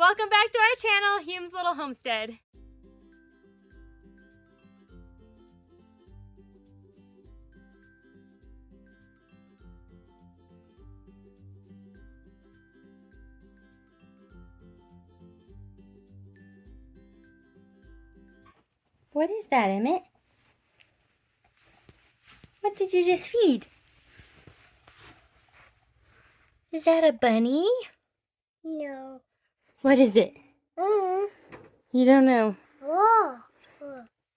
Welcome back to our channel, Hume's Little Homestead. What is that, Emmett? What did you just feed? Is that a bunny? No. What is it? You don't know. Whoa.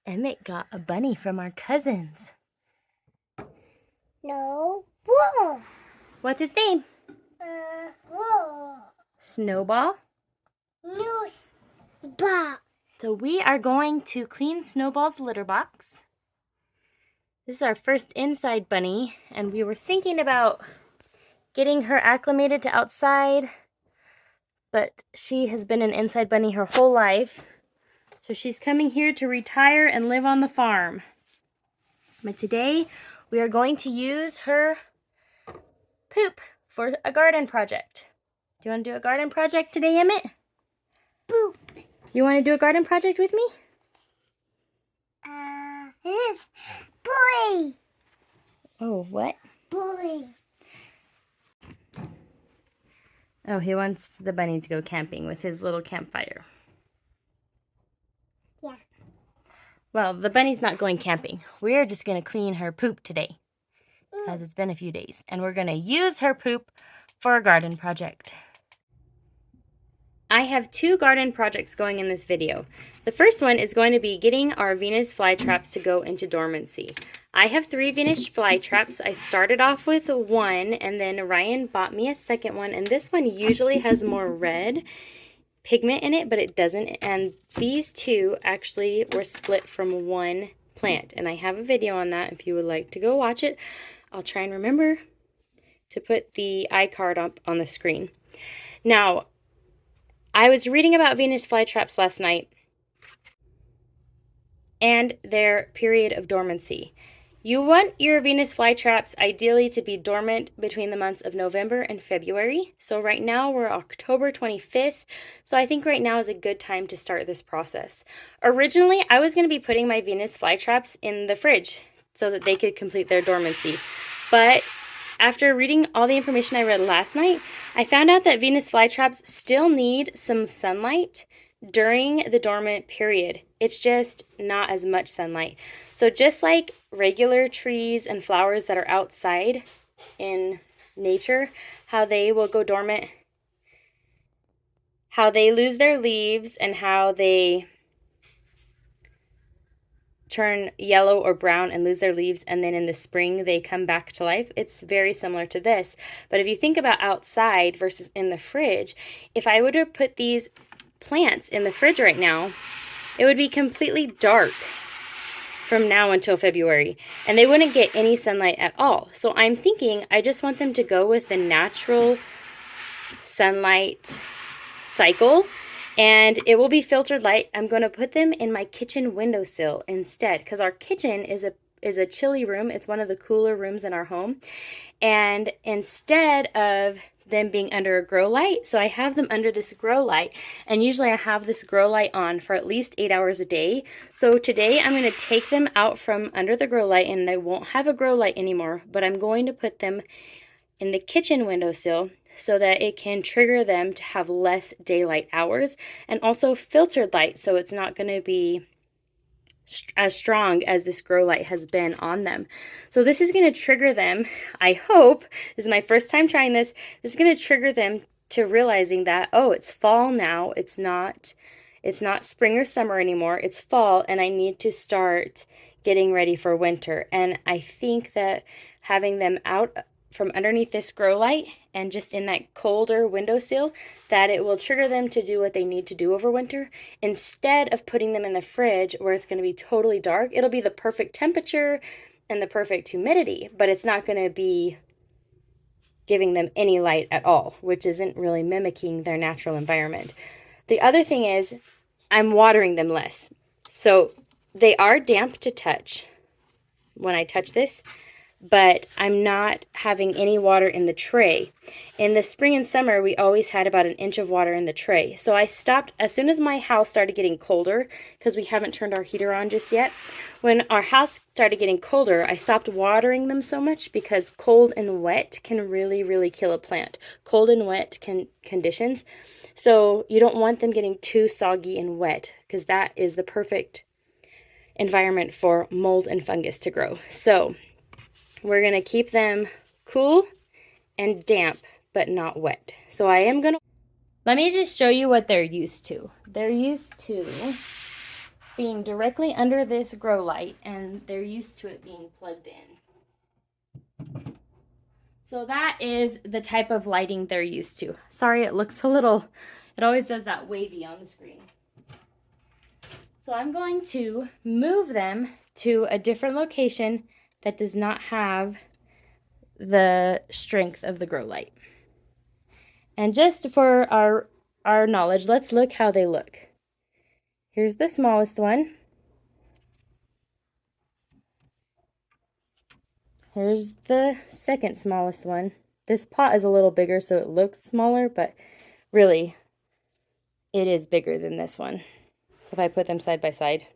Emmett got a bunny from our cousins. No. Whoa. What's his name? Whoa. Snowball. No. Ba. So we are going to clean Snowball's litter box. This is our first inside bunny, and we were thinking about getting her acclimated to outside, but she has been an inside bunny her whole life. So she's coming here to retire and live on the farm. But today we are going to use her poop for a garden project. Do you want to do a garden project today, Emmett? Boop. You want to do a garden project with me? This is boy. Oh, what? Boy. Oh, he wants the bunny to go camping with his little campfire. Yeah. Well, the bunny's not going camping. We're just going to clean her poop today, as it's been a few days. And we're going to use her poop for a garden project. I have two garden projects going in this video. The first one is going to be getting our Venus flytraps to go into dormancy. I have 3 Venus flytraps. I started off with one, and then Ryan bought me a second one, and this one usually has more red pigment in it, but it doesn't. And these two actually were split from one plant, and I have a video on that if you would like to go watch it. I'll try and remember to put the iCard up on the screen. Now, I was reading about Venus flytraps last night and their period of dormancy. You want your Venus flytraps ideally to be dormant between the months of November and February. So right now we're October 25th. So I think right now is a good time to start this process. Originally, I was going to be putting my Venus flytraps in the fridge so that they could complete their dormancy. But after reading all the information I read last night, I found out that Venus flytraps still need some sunlight during the dormant period. It's just not as much sunlight. So just like regular trees and flowers that are outside in nature, how they will go dormant, how they lose their leaves, and how they turn yellow or brown and lose their leaves, and then in the spring they come back to life. It's very similar to this. But if you think about outside versus in the fridge, if I were to put these plants in the fridge right now, it would be completely dark from now until February, and they wouldn't get any sunlight at all. So I'm thinking I just want them to go with the natural sunlight cycle, and it will be filtered light. I'm going to put them in my kitchen windowsill instead, because our kitchen is a chilly room. It's one of the cooler rooms in our home. And instead of them being under a grow light, so I have them under this grow light, and usually I have this grow light on for at least 8 hours a day. So today I'm going to take them out from under the grow light, and they won't have a grow light anymore, but I'm going to put them in the kitchen windowsill so that it can trigger them to have less daylight hours, and also filtered light, so it's not going to be as strong as this grow light has been on them. So this is going to trigger them, I hope, this is my first time trying this, this is going to trigger them to realizing that, oh, it's fall now, it's not spring or summer anymore, it's fall, and I need to start getting ready for winter. And I think that having them out from underneath this grow light and just in that colder windowsill, that it will trigger them to do what they need to do over winter, instead of putting them in the fridge where it's going to be totally dark. It'll be the perfect temperature and the perfect humidity, but it's not going to be giving them any light at all, which isn't really mimicking their natural environment. The other thing is I'm watering them less. So they are damp to touch when I touch this, but I'm not having any water in the tray. In the spring and summer, we always had about an inch of water in the tray. So I stopped as soon as my house started getting colder, because we haven't turned our heater on just yet. When our house started getting colder, I stopped watering them so much because cold and wet can really, really kill a plant. Cold and wet conditions. So you don't want them getting too soggy and wet, because that is the perfect environment for mold and fungus to grow. So we're going to keep them cool and damp, but not wet. So I am going to, let me just show you what they're used to. They're used to being directly under this grow light, and they're used to it being plugged in. So that is the type of lighting they're used to. Sorry, it looks a little, it always does that wavy on the screen. So I'm going to move them to a different location that does not have the strength of the grow light. And just for our knowledge, let's look how they look. Here's the smallest one. Here's the second smallest one. This pot is a little bigger, so it looks smaller, but really it is bigger than this one. If I put them side by side,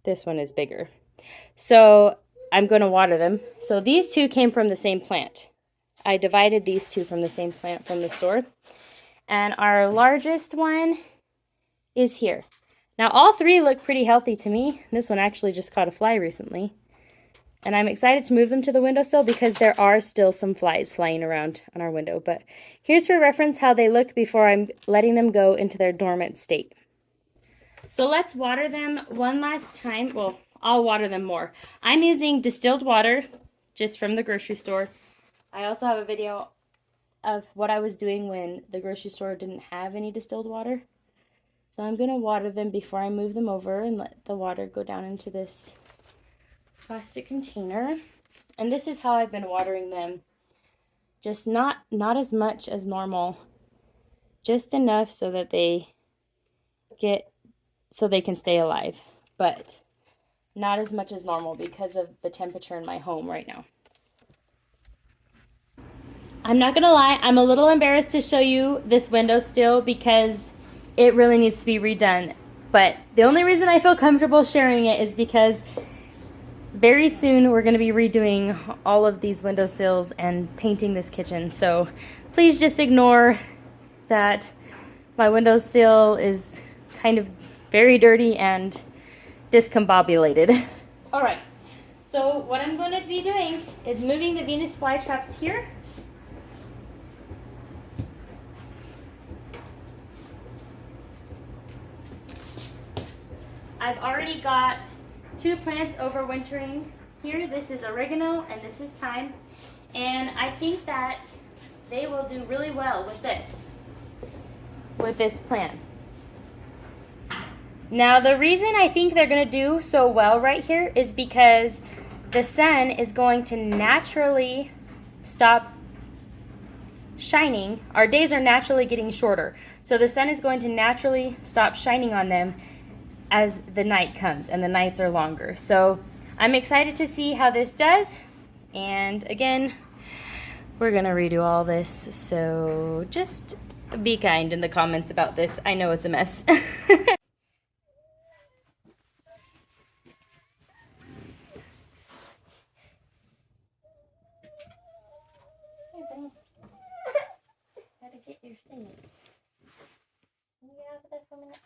this one is bigger. So I'm going to water them. So these two came from the same plant. I divided these two from the same plant from the store. And our largest one is here. Now all three look pretty healthy to me. This one actually just caught a fly recently. And I'm excited to move them to the windowsill because there are still some flies flying around on our window. But here's for reference how they look before I'm letting them go into their dormant state. So let's water them one last time. Well, I'll water them more. I'm using distilled water just from the grocery store. I also have a video of what I was doing when the grocery store didn't have any distilled water. So I'm going to water them before I move them over and let the water go down into this plastic container. And this is how I've been watering them. Just not as much as normal. Just enough so that they can stay alive, but not as much as normal because of the temperature in my home right now. I'm not gonna lie, I'm a little embarrassed to show you this window still because it really needs to be redone. But the only reason I feel comfortable sharing it is because very soon we're gonna be redoing all of these windowsills and painting this kitchen. So please just ignore that my windowsill is kind of very dirty and discombobulated. All right, so what I'm going to be doing is moving the Venus flytraps here. I've already got 2 plants overwintering here. This is oregano and this is thyme. And I think that they will do really well with this plant. Now the reason I think they're going to do so well right here is because the sun is going to naturally stop shining. Our days are naturally getting shorter. So the sun is going to naturally stop shining on them as the night comes and the nights are longer. So I'm excited to see how this does. And again, we're going to redo all this. So just be kind in the comments about this. I know it's a mess. Gotta get your thing. Can you get out of there for a minute?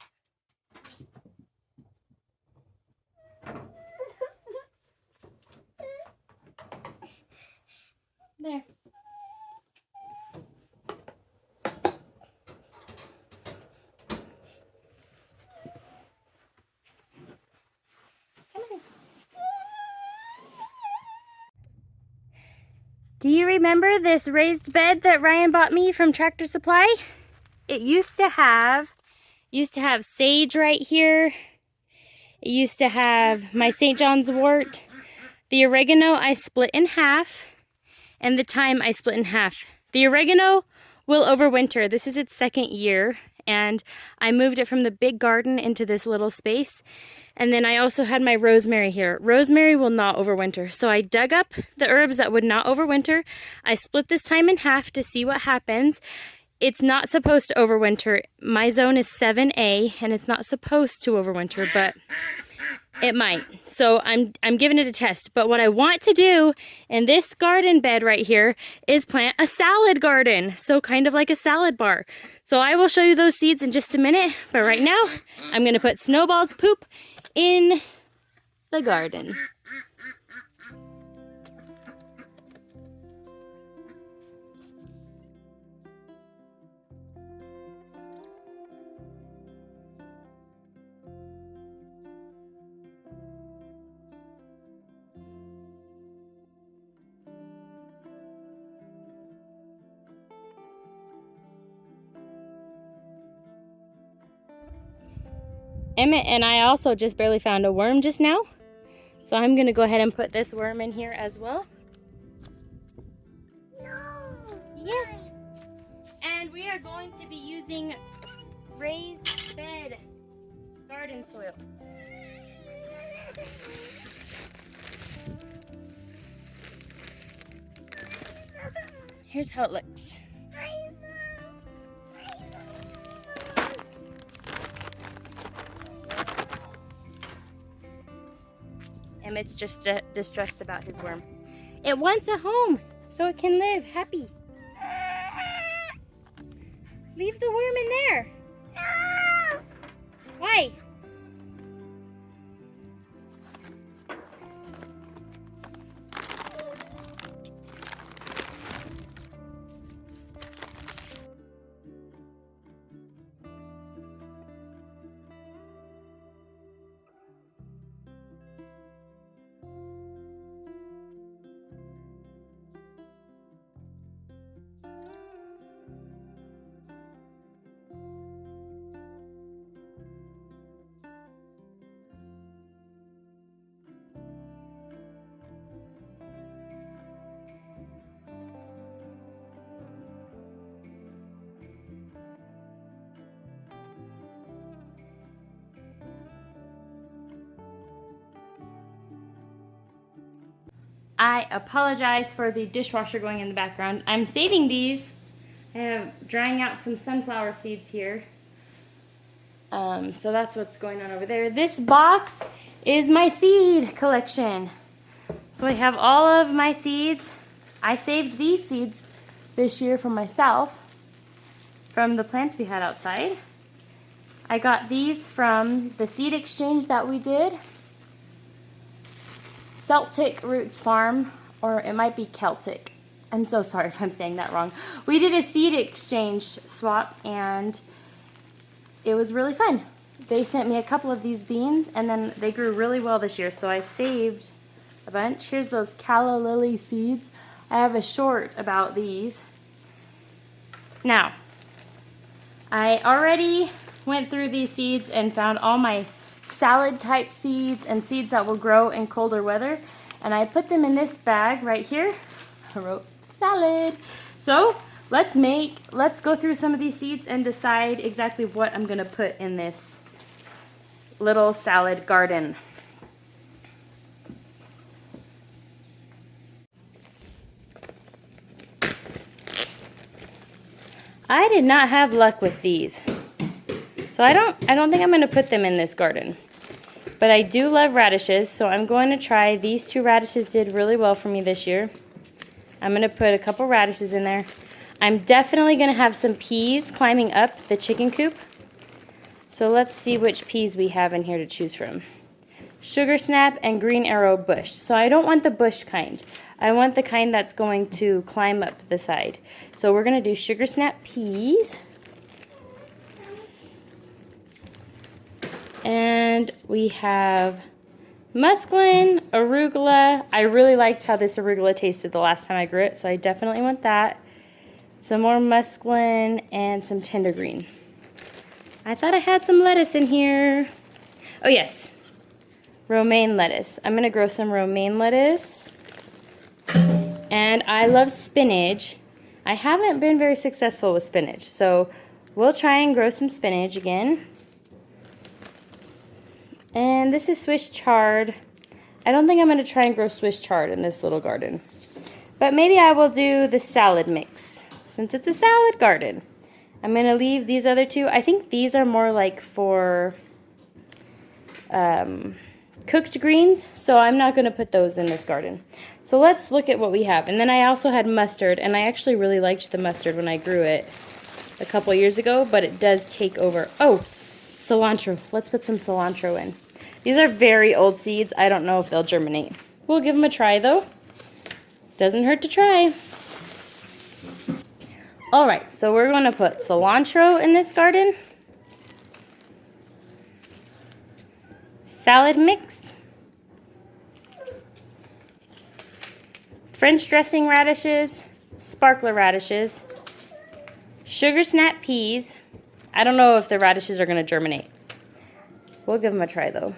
There. Come on. Do you remember this raised bed that Ryan bought me from Tractor Supply? It used to have sage right here. It used to have my St. John's wort. The oregano I split in half, and the thyme I split in half. The oregano will overwinter. This is its 2nd year, and I moved it from the big garden into this little space. And then I also had my rosemary here. Rosemary will not overwinter. So I dug up the herbs that would not overwinter. I split this thyme in half to see what happens. It's not supposed to overwinter. My zone is 7A and it's not supposed to overwinter, but it might. So I'm giving it a test. But what I want to do in this garden bed right here is plant a salad garden. So kind of like a salad bar. So I will show you those seeds in just a minute. But right now, I'm going to put Snowball's poop in the garden. Emmett and I also just barely found a worm just now. So I'm going to go ahead and put this worm in here as well. No. Yes. And we are going to be using raised bed garden soil. Here's how it looks. Emmett's just distressed about his worm. It wants a home so it can live happy. Leave the worm in there. No. Why? I apologize for the dishwasher going in the background. I'm saving these. I am drying out some sunflower seeds here. So that's what's going on over there. This box is my seed collection. So I have all of my seeds. I saved these seeds this year for myself from the plants we had outside. I got these from the seed exchange that we did. Celtic Roots Farm, or it might be Celtic. I'm so sorry if I'm saying that wrong. We did a seed exchange swap and it was really fun. They sent me a couple of these beans and then they grew really well this year, so I saved a bunch. Here's those Calla Lily Seeds. I have a short about these. Now, I already went through these seeds and found all my salad type seeds and seeds that will grow in colder weather, and I put them in this bag right here. I wrote salad. So let's go through some of these seeds and decide exactly what I'm gonna put in this little salad garden. I did not have luck with these, so I don't think I'm gonna put them in this garden. But I do love radishes, so I'm going to try. These two radishes did really well for me this year. I'm going to put a couple radishes in there. I'm definitely going to have some peas climbing up the chicken coop. So let's see which peas we have in here to choose from. Sugar snap and green arrow bush. So I don't want the bush kind. I want the kind that's going to climb up the side. So we're going to do sugar snap peas. And we have musclin, arugula. I really liked how this arugula tasted the last time I grew it, so I definitely want that. Some more musclin and some tender green. I thought I had some lettuce in here. Oh yes, romaine lettuce. I'm gonna grow some romaine lettuce. And I love spinach. I haven't been very successful with spinach, so we'll try and grow some spinach again. And this is Swiss chard. I don't think I'm going to try and grow Swiss chard in this little garden. But maybe I will do the salad mix, since it's a salad garden. I'm going to leave these other two. I think these are more like for cooked greens, so I'm not going to put those in this garden. So let's look at what we have. And then I also had mustard, and I actually really liked the mustard when I grew it a couple years ago, but it does take over. Oh, cilantro. Let's put some cilantro in. These are very old seeds. I don't know if they'll germinate. We'll give them a try though. Doesn't hurt to try. Alright, so we're going to put cilantro in this garden. Salad mix. French dressing radishes. Sparkler radishes. Sugar snap peas. I don't know if the radishes are going to germinate. We'll give them a try though.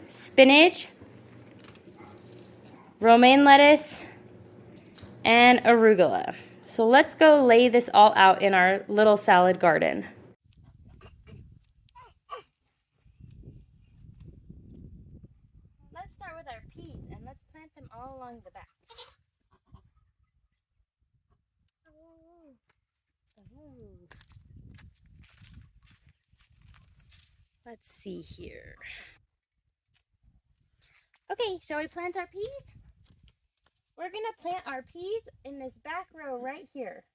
Spinach. Romaine lettuce. And arugula. So let's go lay this all out in our little salad garden. Let's start with our peas and let's plant them all along the back. Let's see here. Okay, shall we plant our peas? We're going to plant our peas in this back row right here.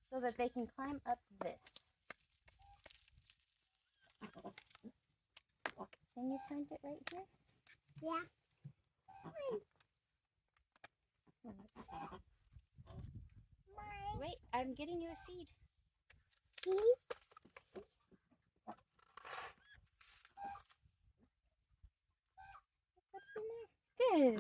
So that they can climb up this. Can you plant it right here? Yeah. Let's see. Wait, I'm getting you a seed. See? Good.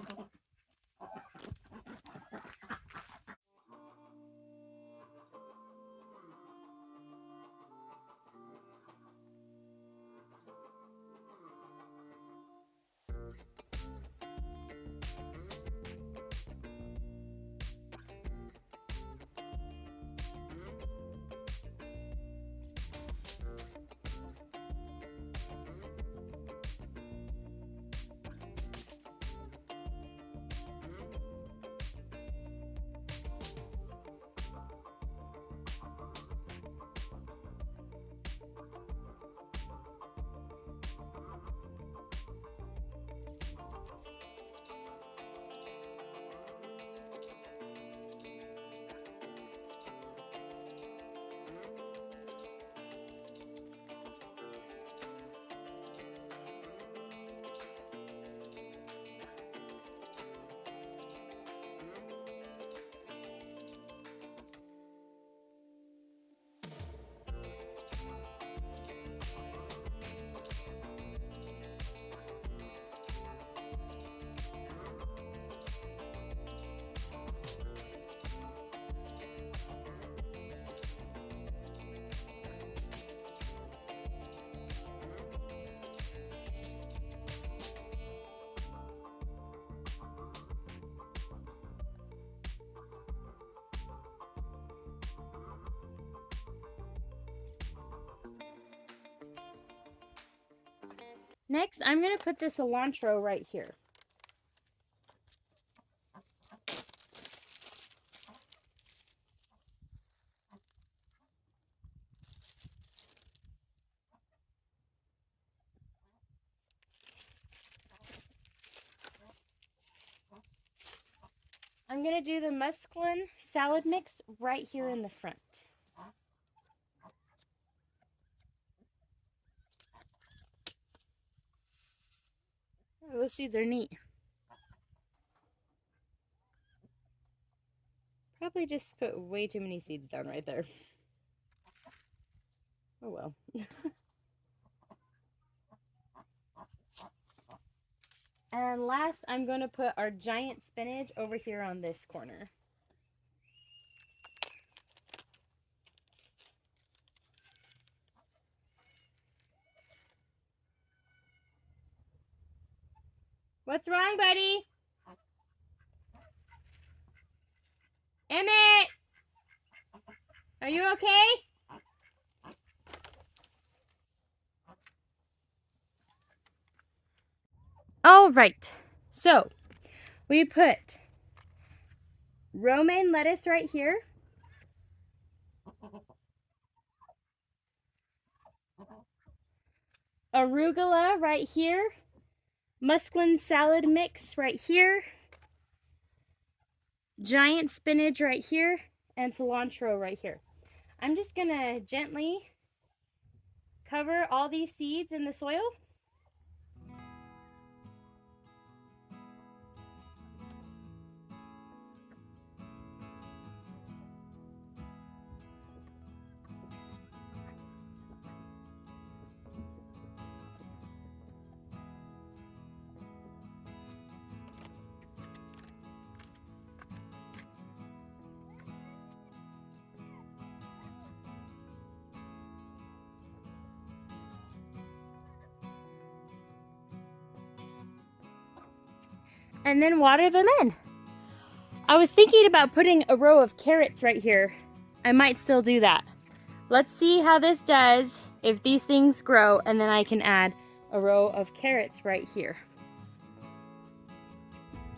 Next, I'm going to put the cilantro right here. I'm going to do the mesclun salad mix right here in the front. Oh, those seeds are neat. Probably just put way too many seeds down right there. Oh well. And last, I'm going to put our giant spinach over here on this corner. What's wrong, buddy? Emmett! Are you okay? All right, so we put romaine lettuce right here. Arugula right here. Muslin salad mix right here. Giant spinach right here. And cilantro right here. I'm just gonna gently cover all these seeds in the soil. And then water them in. I was thinking about putting a row of carrots right here. I might still do that. Let's see how this does if these things grow, and then I can add a row of carrots right here.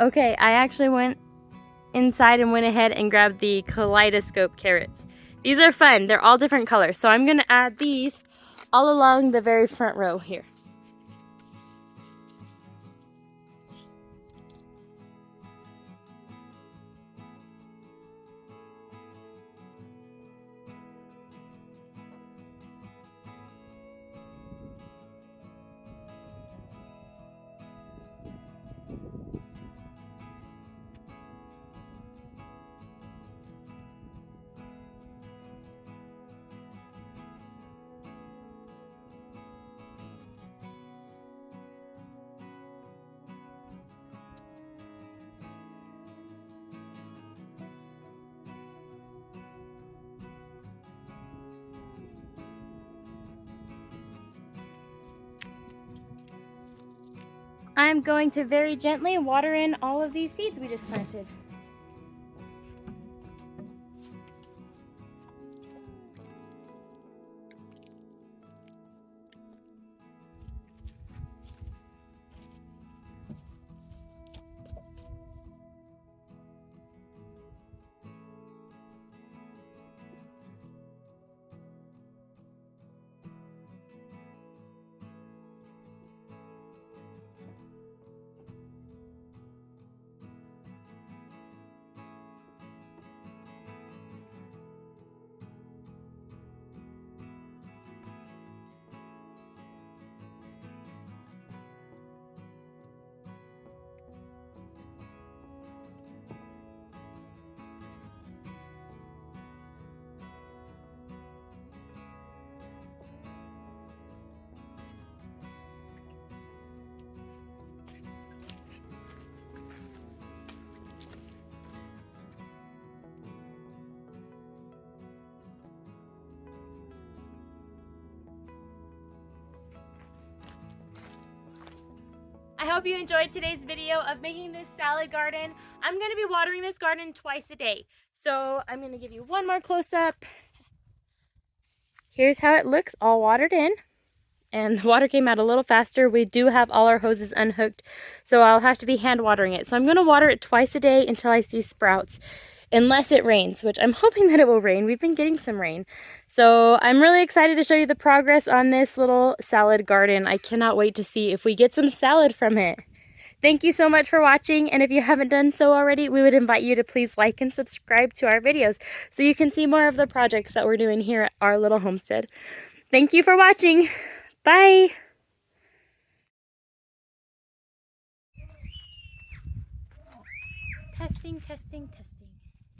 Okay, I actually went inside and went ahead and grabbed the kaleidoscope carrots. These are fun. They're all different colors. So I'm going to add these all along the very front row here. I'm going to very gently water in all of these seeds we just planted. I hope you enjoyed today's video of making this salad garden. I'm going to be watering this garden twice a day. So I'm going to give you one more close-up. Here's how it looks, all watered in. And the water came out a little faster. We do have all our hoses unhooked, so I'll have to be hand watering it. So I'm going to water it twice a day until I see sprouts, unless it rains, which I'm hoping that it will rain. We've been getting some rain. So I'm really excited to show you the progress on this little salad garden. I cannot wait to see if we get some salad from it. Thank you so much for watching, and if you haven't done so already, we would invite you to please like and subscribe to our videos so you can see more of the projects that we're doing here at our little homestead. Thank you for watching. Bye! Testing, testing, testing.